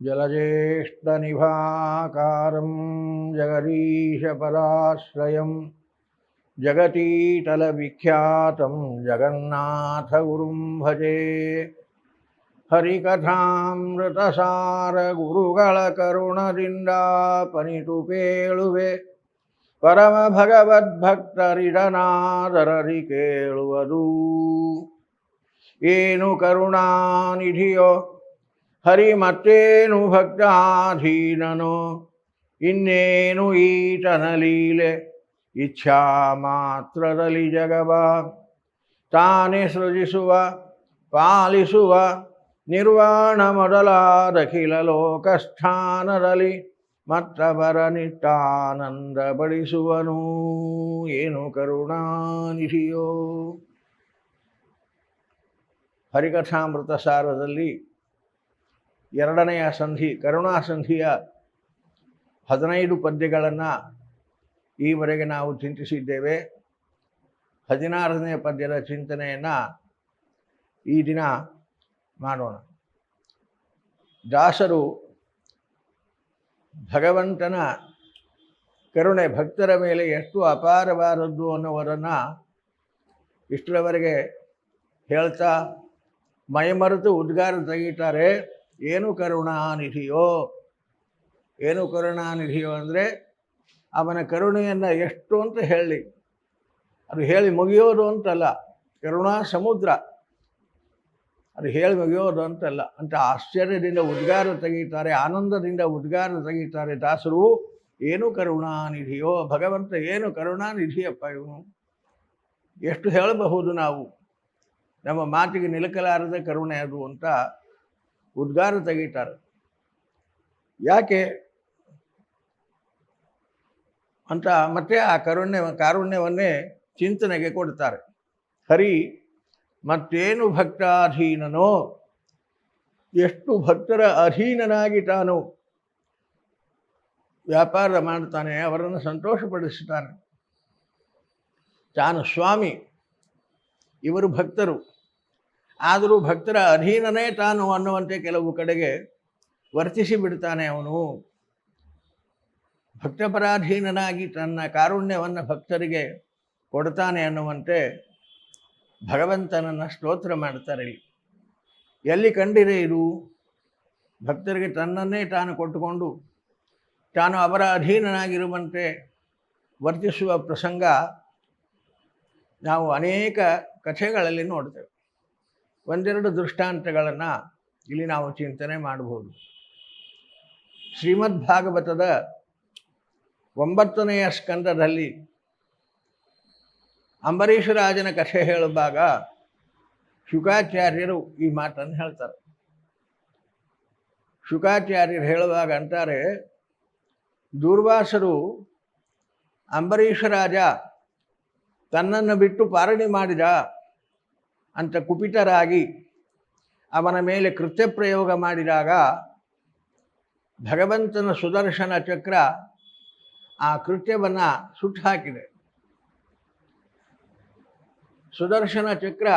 जलज्येष्ठनिभाकारं जगदीशपदाश्रयं जगतीतलविख्यातं जगन्नाथगुरुं भजे। ಹರಿಕಥಾಮೃತಸಾರ ಗುರುಗಳ ಕರುಣದಿಂದ ಪನಿತು ಕೇಳುವೆ, ಪರಮ ಭಗವದ್ಭಕ್ತರಿಡನಾದರದಿ ಕೇಳುವುದು. ಏನು ಕರುಣಾನಿಧಿಯೋ ಹರಿ ಮತ್ತೇನು ಭಕ್ತಾಧೀನನೋ, ಇನ್ನೇನು ಈತನ ಲೀಲೆ ಇಚ್ಛಾ ಮಾತ್ರದಲ್ಲಿ ಜಗವ ತಾನೇ ಸೃಜಿಸುವ ಪಾಲಿಸುವ ನಿರ್ವಾಣ ಮೊದಲಾದಖಿಲ ಲೋಕಸ್ಥಾನದಲ್ಲಿ ಮತ್ತವರ ನಿತ್ಯಾನಂದ ಬಡಿಸುವನು. ಏನು ಕರುಣಾನಿಧಿಯೋ. ಹರಿಕಥಾಮೃತ ಸಾರದಲ್ಲಿ ಎರಡನೆಯ ಸಂಧಿ ಕರುಣಾ ಸಂಧಿಯ 15 ಪದ್ಯಗಳನ್ನು ಈವರೆಗೆ ನಾವು ಚಿಂತಿಸಿದ್ದೇವೆ. 16ನೇ ಪದ್ಯದ ಚಿಂತನೆಯನ್ನು ಈ ದಿನ ಮಾಡೋಣ. ದಾಸರು ಭಗವಂತನ ಕರುಣೆ ಭಕ್ತರ ಮೇಲೆ ಎಷ್ಟು ಅಪಾರವಾದದ್ದು ಅನ್ನೋವರನ್ನು ಇಷ್ಟರವರೆಗೆ ಹೇಳ್ತಾ ಮೈಮರೆತು ಉದ್ಗಾರ ತೆಗೀತಾರೆ. ಏನು ಕರುಣಾನಿಧಿಯೋ. ಏನು ಕರುಣಾನಿಧಿಯೋ ಅಂದರೆ ಅವನ ಕರುಣೆಯನ್ನು ಎಷ್ಟು ಅಂತ ಹೇಳಿ, ಅದು ಹೇಳಿ ಮುಗಿಯೋದು ಅಂತಲ್ಲ, ಕರುಣಾ ಸಮುದ್ರ, ಅದು ಹೇಳಿ ಮುಗಿಯೋದು ಅಂತಲ್ಲ ಅಂತ ಆಶ್ಚರ್ಯದಿಂದ ಉದ್ಗಾರ ತೆಗೀತಾರೆ, ಆನಂದದಿಂದ ಉದ್ಗಾರ ತೆಗೀತಾರೆ ದಾಸರು. ಏನು ಕರುಣಾನಿಧಿಯೋ. ಭಗವಂತ ಏನು ಕರುಣಾನಿಧಿಯಪ್ಪ ಇವನು, ಎಷ್ಟು ಹೇಳಬಹುದು ನಾವು, ನಮ್ಮ ಮಾತಿಗೆ ನಿಲುಕಲಾರದ ಕರುಣೆ ಅದು ಅಂತ ಉದ್ಗಾರ ತೆಗೀತಾರೆ. ಯಾಕೆ ಅಂತ ಮತ್ತೆ ಆ ಕಾರುಣ್ಯವನ್ನೇ ಚಿಂತನೆಗೆ ಕೊಡ್ತಾರೆ. ಹರಿ ಮತ್ತೇನು ಭಕ್ತಾಧೀನನೋ, ಎಷ್ಟು ಭಕ್ತರ ಅಧೀನನಾಗಿ ತಾನು ವ್ಯಾಪಾರ ಮಾಡ್ತಾನೆ, ಅವರನ್ನು ಸಂತೋಷಪಡಿಸ್ತಾನೆ. ತಾನು ಸ್ವಾಮಿ, ಇವರು ಭಕ್ತರು, ಆದರೂ ಭಕ್ತರ ಅಧೀನನೇ ತಾನು ಅನ್ನುವಂತೆ ಕೆಲವು ಕಡೆಗೆ ವರ್ತಿಸಿ ಬಿಡ್ತಾನೆ ಅವನು. ಭಕ್ತಪರಾಧೀನನಾಗಿ ತನ್ನ ಕಾರುಣ್ಯವನ್ನು ಭಕ್ತರಿಗೆ ಕೊಡ್ತಾನೆ ಅನ್ನುವಂತೆ ಭಗವಂತನನ್ನು ಸ್ತೋತ್ರ ಮಾಡ್ತಾರೆ. ಎಲ್ಲಿ ಕಂಡಿರೆ ಇದು? ಭಕ್ತರಿಗೆ ತನ್ನನ್ನೇ ತಾನು ಕೊಟ್ಟುಕೊಂಡು ತಾನು ಅವರ ಅಧೀನನಾಗಿರುವಂತೆ ವರ್ತಿಸುವ ಪ್ರಸಂಗ ನಾವು ಅನೇಕ ಕಥೆಗಳಲ್ಲಿ ನೋಡ್ತೇವೆ. ಒಂದೆರಡು ದೃಷ್ಟಾಂತಗಳನ್ನು ಇಲ್ಲಿ ನಾವು ಚಿಂತನೆ ಮಾಡಬಹುದು. ಶ್ರೀಮದ್ ಭಾಗವತದ 9ನೆಯ ಸ್ಕಂದದಲ್ಲಿ ಅಂಬರೀಷರಾಜನ ಕಥೆ ಹೇಳುವಾಗ ಶುಕಾಚಾರ್ಯರು ಈ ಮಾತನ್ನು ಹೇಳ್ತಾರೆ. ಶುಕಾಚಾರ್ಯರು ಹೇಳುವಾಗ ಅಂತಾರೆ, ದೂರ್ವಾಸರು ಅಂಬರೀಷರಾಜ ತನ್ನನ್ನು ಬಿಟ್ಟು ಪಾರಣಿ ಮಾಡಿದ ಅಂತ ಕುಪಿತರಾಗಿ ಅವನ ಮೇಲೆ ಕೃತ್ಯ ಪ್ರಯೋಗ ಮಾಡಿದಾಗ ಭಗವಂತನ ಸುದರ್ಶನ ಚಕ್ರ ಆ ಕೃತ್ಯವನ್ನು ಸುಟ್ಟು ಹಾಕಿದೆ. ಸುದರ್ಶನ ಚಕ್ರ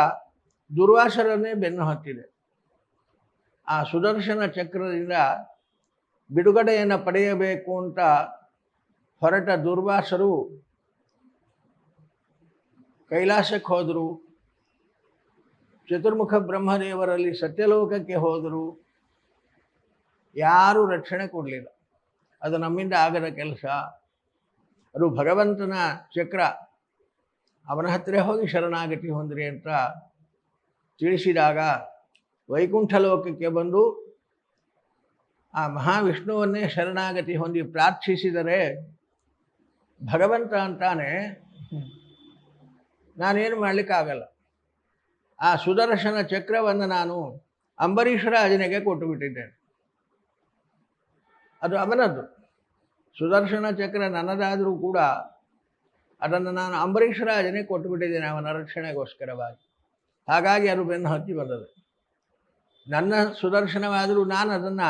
ದುರ್ವಾಸರನ್ನೇ ಬೆನ್ನು ಹತ್ತಿದೆ. ಆ ಸುದರ್ಶನ ಚಕ್ರದಿಂದ ಬಿಡುಗಡೆಯನ್ನು ಪಡೆಯಬೇಕು ಅಂತ ಹೊರಟ ದುರ್ವಾಸರು ಕೈಲಾಸಕ್ಕೆ ಹೋದರು, ಚತುರ್ಮುಖ ಬ್ರಹ್ಮದೇವರಲ್ಲಿ ಸತ್ಯಲೋಕಕ್ಕೆ ಹೋದರು. ಯಾರೂ ರಕ್ಷಣೆ ಕೊಡಲಿಲ್ಲ. ಅದು ನಮ್ಮಿಂದ ಆಗದ ಕೆಲಸ, ಅದು ಭಗವಂತನ ಚಕ್ರ, ಅವನ ಹತ್ತಿರ ಹೋಗಿ ಶರಣಾಗತಿ ಹೊಂದ್ರಿ ಅಂತ ತಿಳಿಸಿದಾಗ ವೈಕುಂಠ ಲೋಕಕ್ಕೆ ಬಂದು ಆ ಮಹಾವಿಷ್ಣುವನ್ನೇ ಶರಣಾಗತಿ ಹೊಂದಿ ಪ್ರಾರ್ಥಿಸಿದರೆ ಭಗವಂತ ಅಂತಾನೆ, ನಾನೇನು ಮಾಡಲಿಕ್ಕಾಗಲ್ಲ, ಆ ಸುದರ್ಶನ ಚಕ್ರವನ್ನು ನಾನು ಅಂಬರೀಷರಾಜನಿಗೆ ಕೊಟ್ಟು ಬಿಟ್ಟಿದ್ದೇನೆ, ಅದು ಅವನದ್ದು. ಸುದರ್ಶನ ಚಕ್ರ ನನ್ನದಾದರೂ ಕೂಡ ಅದನ್ನು ನಾನು ಅಂಬರೀಷರಾಜನೇ ಕೊಟ್ಟು ಬಿಟ್ಟಿದ್ದೇನೆ ಅವನ ರಕ್ಷಣೆಗೋಸ್ಕರವಾಗಿ. ಹಾಗಾಗಿ ಅದು ಬೆನ್ನು ಹತ್ತಿ ಬಂದದ್ದು. ನನ್ನ ಸುದರ್ಶನವಾದರೂ ನಾನು ಅದನ್ನು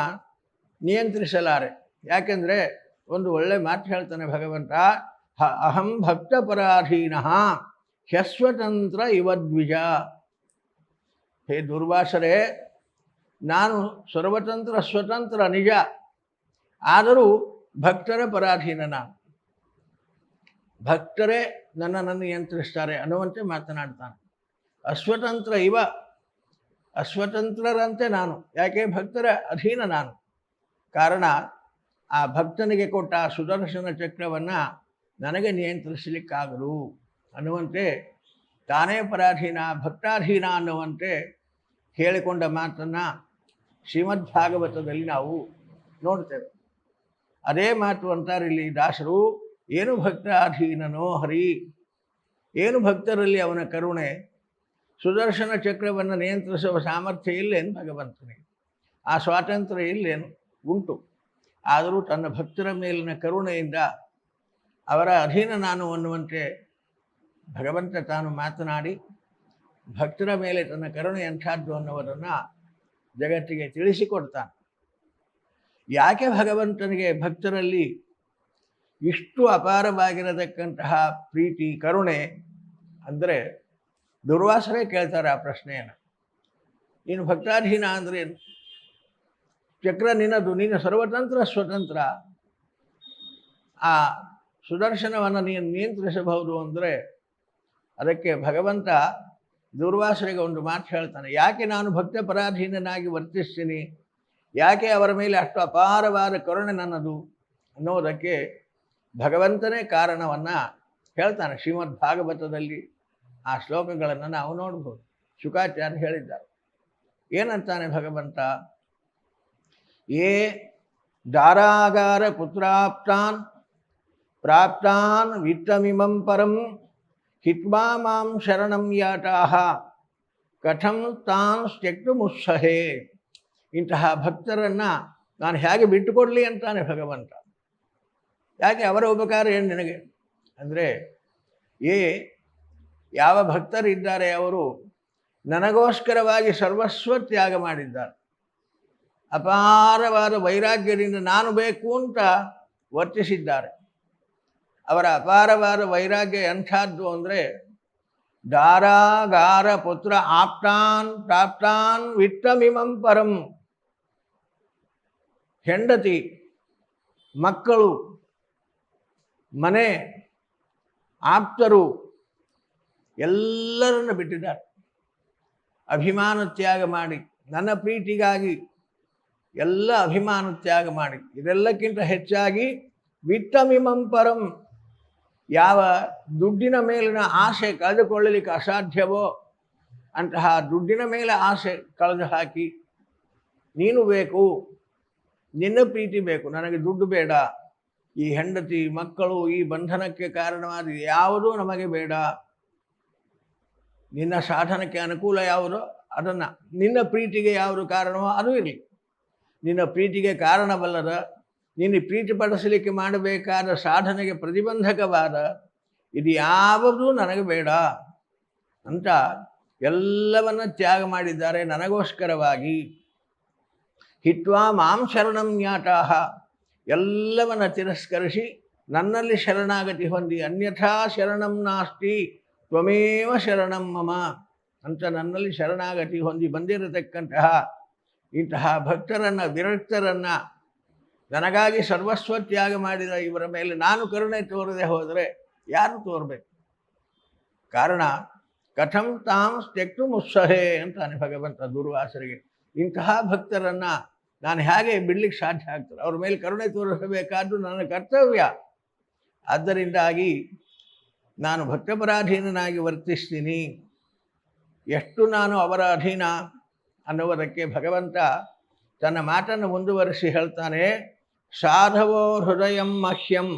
ನಿಯಂತ್ರಿಸಲಾರೆ. ಯಾಕೆಂದರೆ ಒಂದು ಒಳ್ಳೆ ಮಾತು ಹೇಳ್ತಾನೆ ಭಗವಂತ, ಅಹಂ ಭಕ್ತ ಪರಾಧೀನ ಹ್ಯಸ್ವತಂತ್ರ ಇವದ್ವಿಜ. ಹೇ ದುರ್ವಾಸರೇ, ನಾನು ಸರ್ವತಂತ್ರ ಸ್ವತಂತ್ರ ನಿಜ, ಆದರೂ ಭಕ್ತರ ಪರಾಧೀನ ನಾನು. ಭಕ್ತರೇ ನನ್ನನ್ನು ನಿಯಂತ್ರಿಸ್ತಾರೆ ಅನ್ನುವಂತೆ ಮಾತನಾಡ್ತಾನೆ. ಅಸ್ವತಂತ್ರ ಇವ, ಅಸ್ವತಂತ್ರರಂತೆ ನಾನು, ಯಾಕೆ ಭಕ್ತರ ಅಧೀನ ನಾನು. ಕಾರಣ ಆ ಭಕ್ತನಿಗೆ ಕೊಟ್ಟ ಆ ಸುದರ್ಶನ ಚಕ್ರವನ್ನು ನನಗೆ ನಿಯಂತ್ರಿಸಲಿಕ್ಕಾಗದು ಅನ್ನುವಂತೆ ತಾನೇ ಪರಾಧೀನ ಭಕ್ತಾಧೀನ ಅನ್ನುವಂತೆ ಹೇಳಿಕೊಂಡ ಮಾತನ್ನು ಶ್ರೀಮದ್ ಭಾಗವತದಲ್ಲಿ ನಾವು ನೋಡ್ತೇವೆ. ಅದೇ ಮಾತು ಅಂತಾರೆ ಇಲ್ಲಿ ದಾಸರು, ಏನು ಭಕ್ತಾಧೀನನೋ ಹರಿ, ಏನು ಭಕ್ತರಲ್ಲಿ ಅವನ ಕರುಣೆ, ಸುದರ್ಶನ ಚಕ್ರವನ್ನು ನಿಯಂತ್ರಿಸುವ ಸಾಮರ್ಥ್ಯ ಇಲ್ಲೇನು ಭಗವಂತನಿಗೆ, ಆ ಸ್ವಾತಂತ್ರ್ಯ ಇಲ್ಲೇನು ಉಂಟು. ಆದರೂ ತನ್ನ ಭಕ್ತರ ಮೇಲಿನ ಕರುಣೆಯಿಂದ ಅವರ ಅಧೀನ ನಾನು ಅನ್ನುವಂತೆ ಭಗವಂತ ತಾನು ಮಾತನಾಡಿ ಭಕ್ತರ ಮೇಲೆ ತನ್ನ ಕರುಣೆ ಎಂಥದ್ದು ಅನ್ನುವುದನ್ನು ಜಗತ್ತಿಗೆ ತಿಳಿಸಿಕೊಡ್ತಾನೆ. ಯಾಕೆ ಭಗವಂತನಿಗೆ ಭಕ್ತರಲ್ಲಿ ಇಷ್ಟು ಅಪಾರವಾಗಿರತಕ್ಕಂತಹ ಪ್ರೀತಿ ಕರುಣೆ ಅಂದರೆ, ದುರ್ವಾಸರೇ ಕೇಳ್ತಾರೆ ಆ ಪ್ರಶ್ನೆಯನ್ನು. ನೀನು ಭಕ್ತಾಧೀನ ಅಂದರೆ ಏನು? ಚಕ್ರ ನಿನ್ನದು, ನೀನು ಸರ್ವತಂತ್ರ ಸ್ವತಂತ್ರ, ಆ ಸುದರ್ಶನವನ್ನು ನೀನು ನಿಯಂತ್ರಿಸಬಹುದು ಅಂದರೆ ಅದಕ್ಕೆ ಭಗವಂತ ದುರ್ವಾಸರಿಗೆ ಒಂದು ಮಾತು ಹೇಳ್ತಾನೆ. ಯಾಕೆ ನಾನು ಭಕ್ತ ಪರಾಧೀನನಾಗಿ ವರ್ತಿಸ್ತೀನಿ, ಯಾಕೆ ಅವರ ಮೇಲೆ ಅಷ್ಟು ಅಪಾರವಾದ ಕರುಣೆ ನನ್ನದು ಅನ್ನೋದಕ್ಕೆ ಭಗವಂತನೇ ಕಾರಣವನ್ನು ಹೇಳ್ತಾನೆ. ಶ್ರೀಮದ್ ಭಾಗವತದಲ್ಲಿ ಆ ಶ್ಲೋಕಗಳನ್ನು ನಾವು ನೋಡ್ಬೋದು. ಶುಕಾಚಾರ್ಯ ಹೇಳಿದ್ದಾರೆ. ಏನಂತಾನೆ ಭಗವಂತ? ಯೇ ದಾರಾಗಾರ ಪುತ್ರಾಪ್ತಾನ್ ಪ್ರಾಪ್ತಾನ್ ವಿತ್ತಮಿಮಂ ಪರಂ ಹಿತ್ವಾ ಮಾಂ ಶರಣಂ ಯಾತಾಹ ಕಥಂ ತಾನ್ ತ್ಯಕ್ತುಮುತ್ಸಹೇ. ಇಂತಹ ಭಕ್ತರನ್ನು ನಾನು ಹೇಗೆ ಬಿಟ್ಟುಕೊಡಲಿ ಅಂತಾನೆ ಭಗವಂತ. ಯಾಕೆ ಅವರ ಉಪಕಾರ ಏನು ನಿನಗೆ ಅಂದರೆ, ಯಾವ ಭಕ್ತರಿದ್ದಾರೆ ಅವರು ನನಗೋಸ್ಕರವಾಗಿ ಸರ್ವಸ್ವ ತ್ಯಾಗ ಮಾಡಿದ್ದಾರೆ. ಅಪಾರವಾದ ವೈರಾಗ್ಯದಿಂದ ನಾನು ಬೇಕು ಅಂತ ವರ್ತಿಸಿದ್ದಾರೆ. ಅವರ ಅಪಾರವಾದ ವೈರಾಗ್ಯ ಎಂಥದ್ದು ಅಂದರೆ, ದಾರಾಗಾರ ಪುತ್ರ ಆಪ್ತಾನ್ ಪ್ರಾಪ್ತಾನ್ ವಿತ್ತಮಿಮಂ ಪರಂ. ಹೆಂಡತಿ, ಮಕ್ಕಳು, ಮನೆ, ಆಪ್ತರು ಎಲ್ಲರನ್ನು ಬಿಟ್ಟಿದ್ದಾರೆ. ಅಭಿಮಾನ ತ್ಯಾಗ ಮಾಡಿ, ನನ್ನ ಪ್ರೀತಿಗಾಗಿ ಎಲ್ಲ ಅಭಿಮಾನ ತ್ಯಾಗ ಮಾಡಿ, ಇದೆಲ್ಲಕ್ಕಿಂತ ಹೆಚ್ಚಾಗಿ ವಿತ್ತಮಿಮಂ ಪರಂ, ಯಾವ ದುಡ್ಡಿನ ಮೇಲಿನ ಆಸೆ ಕಳೆದುಕೊಳ್ಳಲಿಕ್ಕೆ ಅಸಾಧ್ಯವೋ ಅಂತಹ ದುಡ್ಡಿನ ಮೇಲೆ ಆಸೆ ಕಳೆದು ಹಾಕಿ, ನೀನು ಬೇಕು, ನಿನ್ನ ಪ್ರೀತಿ ಬೇಕು, ನನಗೆ ದುಡ್ಡು ಬೇಡ, ಈ ಹೆಂಡತಿ ಮಕ್ಕಳು ಈ ಬಂಧನಕ್ಕೆ ಕಾರಣವಾದ ಯಾವುದೂ ನಮಗೆ ಬೇಡ, ನಿನ್ನ ಸಾಧನಕ್ಕೆ ಅನುಕೂಲ ಯಾವುದೋ ಅದನ್ನು, ನಿನ್ನ ಪ್ರೀತಿಗೆ ಯಾವುದು ಕಾರಣವೋ ಅದು ಇರಲಿ, ನಿನ್ನ ಪ್ರೀತಿಗೆ ಕಾರಣವಲ್ಲದ, ನಿನ್ನ ಪ್ರೀತಿಪಡಿಸಲಿಕ್ಕೆ ಮಾಡಬೇಕಾದ ಸಾಧನೆಗೆ ಪ್ರತಿಬಂಧಕವಾದ ಇದು ಯಾವುದೂ ನನಗೆ ಬೇಡ ಅಂತ ಎಲ್ಲವನ್ನ ತ್ಯಾಗ ಮಾಡಿದ್ದಾರೆ ನನಗೋಸ್ಕರವಾಗಿ. ಹಿತ್ವಾ ಮಾಂ ಶರಣಂ ಜ್ಞಾತಾಹ, ಎಲ್ಲವನ್ನ ತಿರಸ್ಕರಿಸಿ ನನ್ನಲ್ಲಿ ಶರಣಾಗತಿ ಹೊಂದಿ, ಅನ್ಯಥಾ ಶರಣಂ ನಾಸ್ತಿ ತ್ವಮೇವ ಶರಣಂ ಮಮ ಅಂತ ನನ್ನಲ್ಲಿ ಶರಣಾಗತಿ ಹೊಂದಿ ಬಂದಿರತಕ್ಕಂತಹ ಇಂತಹ ಭಕ್ತರನ್ನು, ವಿರಕ್ತರನ್ನು, ನನಗಾಗಿ ಸರ್ವಸ್ವ ತ್ಯಾಗ ಮಾಡಿದ ಇವರ ಮೇಲೆ ನಾನು ಕರುಣೆ ತೋರದೆ ಹೋದರೆ ಯಾರು ತೋರಬೇಕು? ಕಾರಣ ಕಥಂ ತಾಂ ತ್ಯಕ್ತುಮುತ್ಸಹೇ ಅಂತಾನೆ ಭಗವಂತ ದುರ್ವಾಸರಿಗೆ. ಇಂತಹ ಭಕ್ತರನ್ನು ನಾನು ಹೇಗೆ ಬಿಡ್ಲಿಕ್ಕೆ ಸಾಧ್ಯ ಆಗ್ತದೆ? ಅವ್ರ ಮೇಲೆ ಕರುಣೆ ತೋರಿಸಬೇಕಾದ್ದು ನನ್ನ ಕರ್ತವ್ಯ. ಆದ್ದರಿಂದಾಗಿ ನಾನು ಭಕ್ತಪರಾಧೀನನಾಗಿ ವರ್ತಿಸ್ತೀನಿ. ಎಷ್ಟು ನಾನು ಅವರ ಅಧೀನ ಅನ್ನುವುದಕ್ಕೆ ಭಗವಂತ ತನ್ನ ಮಾತನ್ನು ಮುಂದುವರಿಸಿ ಹೇಳ್ತಾನೆ. ಸಾಧವೋ ಹೃದಯಂ ಮಹ್ಯಂ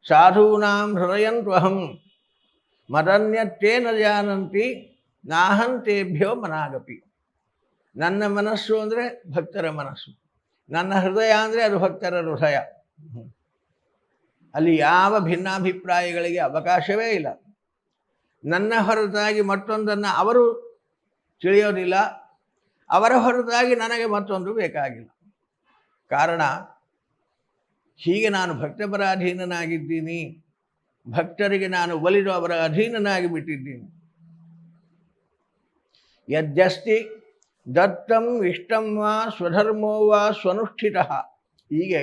ಸಾಧೂನಾಂ ಹೃದಯಂತ್ವಹಂ ಮದನ್ಯತ್ತೇನ ಜಾನಂತಿ ನಾಹಂತೇಭ್ಯೋ ಮನಾಗಪಿ. ನನ್ನ ಮನಸ್ಸು ಅಂದರೆ ಭಕ್ತರ ಮನಸ್ಸು, ನನ್ನ ಹೃದಯ ಅಂದರೆ ಅದು ಭಕ್ತರ ಹೃದಯ. ಅಲ್ಲಿ ಯಾವ ಭಿನ್ನಾಭಿಪ್ರಾಯಗಳಿಗೆ ಅವಕಾಶವೇ ಇಲ್ಲ. ನನ್ನ ಹೊರತಾಗಿ ಮತ್ತೊಂದನ್ನು ಅವರು ತಿಳಿಯೋದಿಲ್ಲ, ಅವರ ಹೊರತಾಗಿ ನನಗೆ ಮತ್ತೊಂದು ಬೇಕಾಗಿಲ್ಲ. ಕಾರಣ ಹೀಗೆ ನಾನು ಭಕ್ತಪರಾಧೀನನಾಗಿದ್ದೀನಿ, ಭಕ್ತರಿಗೆ ನಾನು ಒಲಿದು ಅವರ ಅಧೀನನಾಗಿ ಬಿಟ್ಟಿದ್ದೀನಿ. ಯದ್ಯಸ್ತಿ ದತ್ತಂ ಇಷ್ಟಂ ವಾ ಸ್ವಧರ್ಮೋ ವಾ ಸ್ವನುಷ್ಠಿತ. ಹೀಗೆ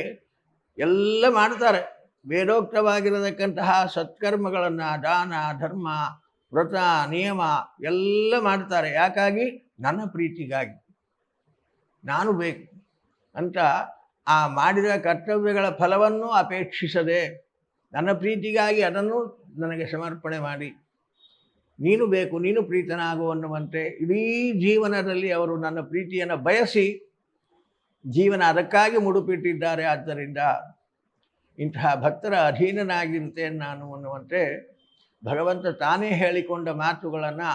ಎಲ್ಲ ಮಾಡ್ತಾರೆ. ವೇದೋಕ್ತವಾಗಿರತಕ್ಕಂತಹ ಸತ್ಕರ್ಮಗಳನ್ನು, ದಾನ ಧರ್ಮ ವ್ರತ ನಿಯಮ ಎಲ್ಲ ಮಾಡ್ತಾರೆ. ಯಾಕಾಗಿ? ನನ್ನ ಪ್ರೀತಿಗಾಗಿ, ನಾನು ಬೇಕು ಅಂತ ಆ ಮಾಡಿದ ಕರ್ತವ್ಯಗಳ ಫಲವನ್ನು ಅಪೇಕ್ಷಿಸದೆ ನನ್ನ ಪ್ರೀತಿಗಾಗಿ ಅದನ್ನು ನನಗೆ ಸಮರ್ಪಣೆ ಮಾಡಿ ನೀನು ಬೇಕು, ನೀನು ಪ್ರೀತನಾಗು ಅನ್ನುವಂತೆ ಇಡೀ ಜೀವನದಲ್ಲಿ ಅವರು ನನ್ನ ಪ್ರೀತಿಯನ್ನು ಬಯಸಿ ಜೀವನ ಅದಕ್ಕಾಗಿ ಮುಡುಪಿಟ್ಟಿದ್ದಾರೆ. ಆದ್ದರಿಂದ ಇಂತಹ ಭಕ್ತರ ಅಧೀನನಾಗಿರುತ್ತೇನೆ ನಾನು ಅನ್ನುವಂತೆ ಭಗವಂತ ತಾನೇ ಹೇಳಿಕೊಂಡ ಮಾತುಗಳನ್ನು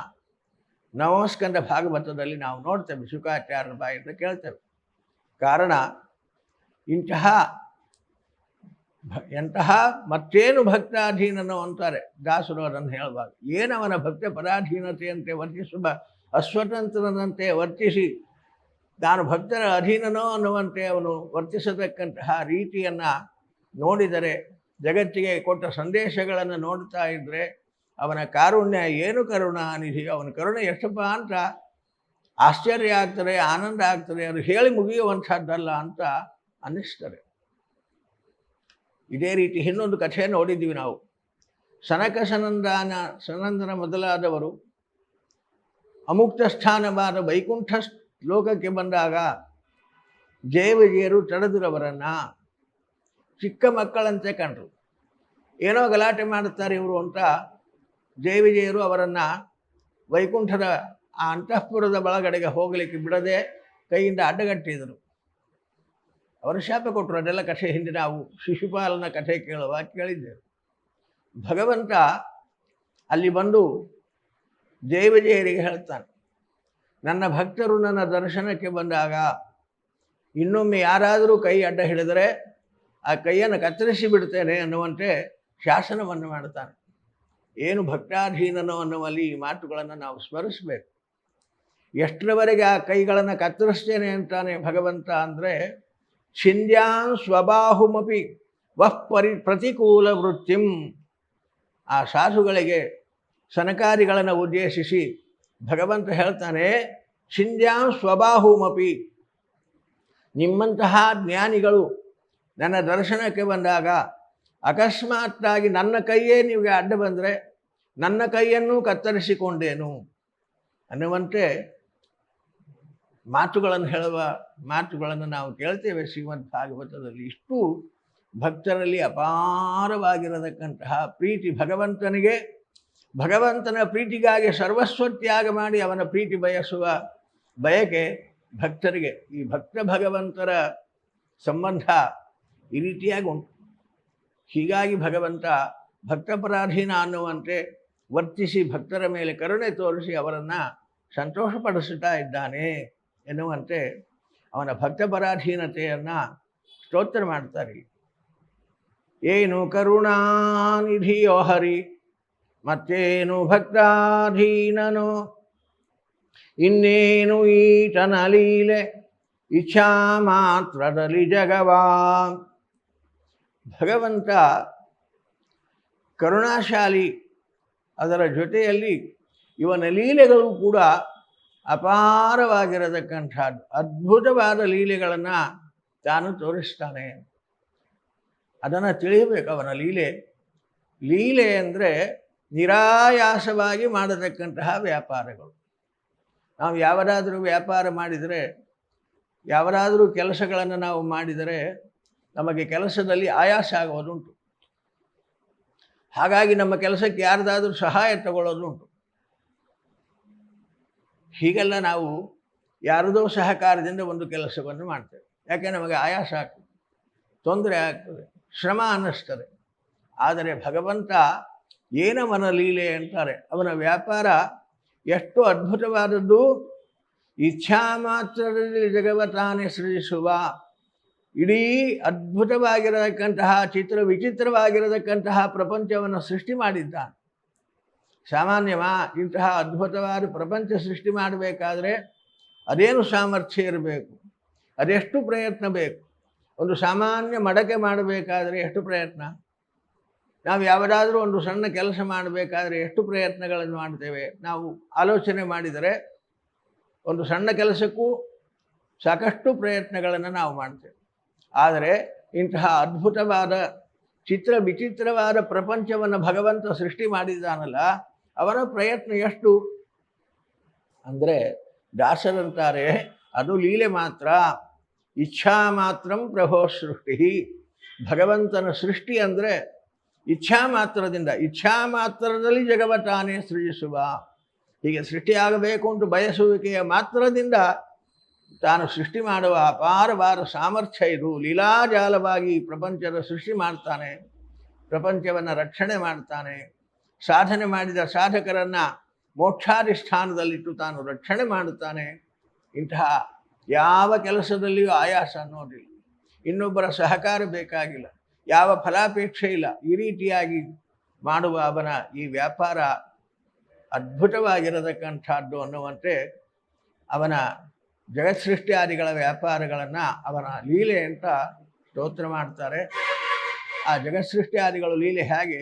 ನವಸ್ಕಂದ ಭಾಗವತದಲ್ಲಿ ನಾವು ನೋಡ್ತೇವೆ, ಶುಕಾಚಾರ್ಯರ ಬಾಯಿಂದ ಕೇಳ್ತೇವೆ. ಕಾರಣ ಎಂತಹ ಮತ್ತೇನು ಭಕ್ತಾಧೀನನೋ ಅಂತಾರೆ ದಾಸರು. ಅದನ್ನು ಹೇಳಬಾರ್ದು. ಏನವನ ಭಕ್ತ ಪರಾಧೀನತೆಯಂತೆ ವರ್ತಿಸುವ ಅಸ್ವತಂತ್ರನಂತೆ ವರ್ತಿಸಿ ನಾನು ಭಕ್ತರ ಅಧೀನನೋ ಅನ್ನುವಂತೆ ಅವನು ವರ್ತಿಸತಕ್ಕಂತಹ ರೀತಿಯನ್ನು ನೋಡಿದರೆ, ಜಗತ್ತಿಗೆ ಕೊಟ್ಟ ಸಂದೇಶಗಳನ್ನು ನೋಡ್ತಾ ಇದ್ದರೆ ಅವನ ಕಾರುಣ್ಯ ಏನು ಕರುಣಾನಿಧಿ, ಅವನ ಕರುಣೆ ಎಷ್ಟಪ್ಪ ಅಂತ ಆಶ್ಚರ್ಯ ಆಗ್ತದೆ, ಆನಂದ ಆಗ್ತದೆ. ಅದು ಹೇಳಿ ಮುಗಿಯುವಂಥದ್ದಲ್ಲ ಅಂತ ಅನ್ನಿಸ್ತದೆ. ಇದೇ ರೀತಿ ಇನ್ನೊಂದು ಕಥೆಯನ್ನು ನೋಡಿದ್ದೀವಿ ನಾವು. ಸನಂದನ ಮೊದಲಾದವರು ಅಮುಕ್ತ ಸ್ಥಾನವಾದ ವೈಕುಂಠ ಲೋಕಕ್ಕೆ ಬಂದಾಗ ಜಯವಿಜಯರು ತಡೆದಿರವರನ್ನು ಚಿಕ್ಕ ಮಕ್ಕಳಂತೆ ಕಂಡರು. ಏನೋ ಗಲಾಟೆ ಮಾಡುತ್ತಾರೆ ಇವರು ಅಂತ ಜಯವಿಜಯರು ಅವರನ್ನು ವೈಕುಂಠದ ಆ ಅಂತಃಪುರದ ಒಳಗಡೆಗೆ ಹೋಗಲಿಕ್ಕೆ ಬಿಡದೆ ಕೈಯಿಂದ ಅಡ್ಡಗಟ್ಟಿದರು. ಅವರು ಶಾಪ ಕೊಟ್ಟರು. ಅದೆಲ್ಲ ಕಥೆ ಹಿಂದೆ ನಾವು ಶಿಶುಪಾಲನ ಕಥೆ ಕೇಳಿದ್ದೇವೆ. ಭಗವಂತ ಅಲ್ಲಿ ಬಂದು ಜಯವಿಜಯರಿಗೆ ಹೇಳ್ತಾನೆ, ನನ್ನ ಭಕ್ತರು ನನ್ನ ದರ್ಶನಕ್ಕೆ ಬಂದಾಗ ಇನ್ನೊಮ್ಮೆ ಯಾರಾದರೂ ಕೈ ಅಡ್ಡ ಹಿಡಿದರೆ ಆ ಕೈಯನ್ನು ಕತ್ತರಿಸಿ ಬಿಡ್ತೇನೆ ಅನ್ನುವಂತೆ ಶಾಸನವನ್ನು ಮಾಡ್ತಾನೆ. ಏನು ಭಕ್ತಾಧೀನನೋ ಅನ್ನುವಲ್ಲಿ ಈ ಮಾತುಗಳನ್ನು ನಾವು ಸ್ಮರಿಸಬೇಕು. ಎಷ್ಟರವರೆಗೆ ಆ ಕೈಗಳನ್ನು ಕತ್ತರಿಸ್ತೇನೆ ಅಂತಾನೆ ಭಗವಂತ ಅಂದರೆ, ಛಿಂದ್ಯಾನ್ ಸ್ವಬಾಹುಮಪಿ ವಃ ಪ್ರತಿಕೂಲ ವೃತ್ತಿಂ. ಆ ಸಾಧುಗಳಿಗೆ, ಸನಕಾದಿಗಳನ್ನು ಉದ್ದೇಶಿಸಿ ಭಗವಂತ ಹೇಳ್ತಾನೆ, ಛಿಂದ್ಯಾನ್ ಸ್ವಬಾಹುಮಪಿ, ನಿಮ್ಮಂತಹ ಜ್ಞಾನಿಗಳು ನನ್ನ ದರ್ಶನಕ್ಕೆ ಬಂದಾಗ ಅಕಸ್ಮಾತ್ತಾಗಿ ನನ್ನ ಕೈಯೇ ನಿಮಗೆ ಅಡ್ಡ ಬಂದರೆ ನನ್ನ ಕೈಯನ್ನು ಕತ್ತರಿಸಿಕೊಂಡೇನು ಅನ್ನುವಂತೆ ಮಾತುಗಳನ್ನು ಹೇಳುವ ಮಾತುಗಳನ್ನು ನಾವು ಕೇಳ್ತೇವೆ ಶ್ರೀಮದ್ ಭಾಗವತದಲ್ಲಿ. ಇಷ್ಟು ಭಕ್ತರಲ್ಲಿ ಅಪಾರವಾಗಿರತಕ್ಕಂತಹ ಪ್ರೀತಿ ಭಗವಂತನಿಗೆ, ಭಗವಂತನ ಪ್ರೀತಿಗಾಗಿ ಸರ್ವಸ್ವತ್ಯಾಗ ಮಾಡಿ ಅವನ ಪ್ರೀತಿ ಬಯಸುವ ಬಯಕೆ ಭಕ್ತರಿಗೆ. ಈ ಭಕ್ತ ಭಗವಂತರ ಸಂಬಂಧ ಈ ರೀತಿಯಾಗಿ ಉಂಟು. ಹೀಗಾಗಿ ಭಗವಂತ ಭಕ್ತಪರಾಧೀನ ಅನ್ನುವಂತೆ ವರ್ತಿಸಿ ಭಕ್ತರ ಮೇಲೆ ಕರುಣೆ ತೋರಿಸಿ ಅವರನ್ನು ಸಂತೋಷಪಡಿಸುತ್ತಾ ಇದ್ದಾನೆ ಎನ್ನುವಂತೆ ಅವನ ಭಕ್ತಪರಾಧೀನತೆಯನ್ನು ಸ್ತೋತ್ರ ಮಾಡ್ತಾರೆ. ಏನು ಕರುಣಾನಿಧಿಯೋ ಹರಿ, ಮತ್ತೇನು ಭಕ್ತಾಧೀನನೋ, ಇನ್ನೇನು ಈತನ ಲೀಲೆ ಇಚ್ಛಾ ಮಾತ್ರದಲ್ಲಿ ಜಗವಾ. ಭಗವಂತ ಕರುಣಾಶಾಲಿ, ಅದರ ಜೊತೆಯಲ್ಲಿ ಇವನ ಲೀಲೆಗಳು ಕೂಡ ಅಪಾರವಾಗಿರತಕ್ಕಂಥದ್ದು. ಅದ್ಭುತವಾದ ಲೀಲೆಗಳನ್ನು ತಾನು ತೋರಿಸ್ತಾನೆ. ಅದನ್ನು ತಿಳಿಯಬೇಕು. ಅವನ ಲೀಲೆ ಅಂದರೆ ನಿರಾಯಾಸವಾಗಿ ಮಾಡತಕ್ಕಂತಹ ವ್ಯಾಪಾರಗಳು. ನಾವು ಯಾವುದಾದ್ರೂ ವ್ಯಾಪಾರ ಮಾಡಿದರೆ, ಯಾವುದಾದ್ರೂ ಕೆಲಸಗಳನ್ನು ನಾವು ಮಾಡಿದರೆ ನಮಗೆ ಕೆಲಸದಲ್ಲಿ ಆಯಾಸ ಆಗೋದುಂಟು. ಹಾಗಾಗಿ ನಮ್ಮ ಕೆಲಸಕ್ಕೆ ಯಾರ್ದಾದ್ರೂ ಸಹಾಯ ತಗೊಳ್ಳೋದುಂಟು. ಹೀಗೆಲ್ಲ ನಾವು ಯಾರದೋ ಸಹಕಾರದಿಂದ ಒಂದು ಕೆಲಸವನ್ನು ಮಾಡ್ತೇವೆ. ಯಾಕೆ? ನಮಗೆ ಆಯಾಸ ಆಗ್ತದೆ, ತೊಂದರೆ ಆಗ್ತದೆ, ಶ್ರಮ ಅನ್ನಿಸ್ತದೆ. ಆದರೆ ಭಗವಂತ ಏನವನ ಲೀಲೆ ಅಂತಾರೆ. ಅವನ ವ್ಯಾಪಾರ ಎಷ್ಟು ಅದ್ಭುತವಾದದ್ದು. ಇಚ್ಛಾ ಮಾತ್ರದಲ್ಲಿ ಜಗವತಾನೆ ಸೃಜಿಸುವ, ಇಡೀ ಅದ್ಭುತವಾಗಿರತಕ್ಕಂತಹ ವಿಚಿತ್ರವಾಗಿರತಕ್ಕಂತಹ ಪ್ರಪಂಚವನ್ನು ಸೃಷ್ಟಿ ಮಾಡಿದ್ದಾನೆ. ಸಾಮಾನ್ಯವಾ ಇಂತಹ ಅದ್ಭುತವಾದ ಪ್ರಪಂಚ ಸೃಷ್ಟಿ ಮಾಡಬೇಕಾದ್ರೆ ಅದೇನು ಸಾಮರ್ಥ್ಯ ಇರಬೇಕು, ಅದೆಷ್ಟು ಪ್ರಯತ್ನ ಬೇಕು. ಒಂದು ಸಾಮಾನ್ಯ ಮಡಕೆ ಮಾಡಬೇಕಾದ್ರೆ ಎಷ್ಟು ಪ್ರಯತ್ನ, ನಾವು ಯಾವುದಾದ್ರೂ ಒಂದು ಸಣ್ಣ ಕೆಲಸ ಮಾಡಬೇಕಾದ್ರೆ ಎಷ್ಟು ಪ್ರಯತ್ನಗಳನ್ನು ಮಾಡ್ತೇವೆ. ನಾವು ಆಲೋಚನೆ ಮಾಡಿದರೆ ಒಂದು ಸಣ್ಣ ಕೆಲಸಕ್ಕೂ ಸಾಕಷ್ಟು ಪ್ರಯತ್ನಗಳನ್ನು ನಾವು ಮಾಡ್ತೇವೆ. ಆದರೆ ಇಂತಹ ಅದ್ಭುತವಾದ ವಿಚಿತ್ರವಾದ ಪ್ರಪಂಚವನ್ನು ಭಗವಂತ ಸೃಷ್ಟಿ ಮಾಡಿದ್ದಾನಲ್ಲ, ಅವನ ಪ್ರಯತ್ನ ಎಷ್ಟು ಅಂದರೆ ದಾಸರಂತಾರೆ, ಅದು ಲೀಲೆ ಮಾತ್ರ, ಇಚ್ಛಾ ಮಾತ್ರಂ ಪ್ರಭೋ ಸೃಷ್ಟಿ. ಭಗವಂತನ ಸೃಷ್ಟಿ ಅಂದರೆ ಇಚ್ಛಾ ಮಾತ್ರದಲ್ಲಿ ಜಗವ ತಾನೇ ಸೃಜಿಸುವ. ಹೀಗೆ ಸೃಷ್ಟಿಯಾಗಬೇಕು ಅಂತ ಬಯಸುವಿಕೆಯ ಮಾತ್ರದಿಂದ ತಾನು ಸೃಷ್ಟಿ ಮಾಡುವ ಅಪಾರವಾದ ಸಾಮರ್ಥ್ಯ ಇದು. ಲೀಲಾಜಾಲವಾಗಿ ಪ್ರಪಂಚದ ಸೃಷ್ಟಿ ಮಾಡ್ತಾನೆ, ಪ್ರಪಂಚವನ್ನು ರಕ್ಷಣೆ ಮಾಡ್ತಾನೆ, ಸಾಧನೆ ಮಾಡಿದ ಸಾಧಕರನ್ನು ಮೋಕ್ಷಾಧಿಷ್ಠಾನದಲ್ಲಿಟ್ಟು ತಾನು ರಕ್ಷಣೆ ಮಾಡುತ್ತಾನೆ. ಇಂತಹ ಯಾವ ಕೆಲಸದಲ್ಲಿಯೂ ಆಯಾಸ ಅನ್ನೋದಿಲ್ಲ, ಇನ್ನೊಬ್ಬರ ಸಹಕಾರ ಬೇಕಾಗಿಲ್ಲ, ಯಾವ ಫಲಾಪೇಕ್ಷೆ ಇಲ್ಲ. ಈ ರೀತಿಯಾಗಿ ಮಾಡುವ ಅವನ ಈ ವ್ಯಾಪಾರ ಅದ್ಭುತವಾಗಿರತಕ್ಕಂಥದ್ದು ಅನ್ನುವಂತೆ ಅವನ ಜಗತ್ಸೃಷ್ಟಿಯಾದಿಗಳ ವ್ಯಾಪಾರಗಳನ್ನು ಅವನ ಲೀಲೆ ಅಂತ ಸ್ತೋತ್ರ ಮಾಡ್ತಾರೆ. ಆ ಜಗತ್ಸೃಷ್ಟಿಯಾದಿಗಳು ಲೀಲೆ ಹೇಗೆ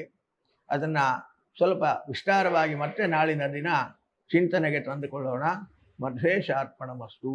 ಅದನ್ನು ಸ್ವಲ್ಪ ವಿಸ್ತಾರವಾಗಿ ಮತ್ತೆ ನಾಳಿನ ದಿನ ಚಿಂತನೆಗೆ ತಂದುಕೊಳ್ಳೋಣ. ಮಧ್ವೇಶಾರ್ಪಣಮಸ್ತು.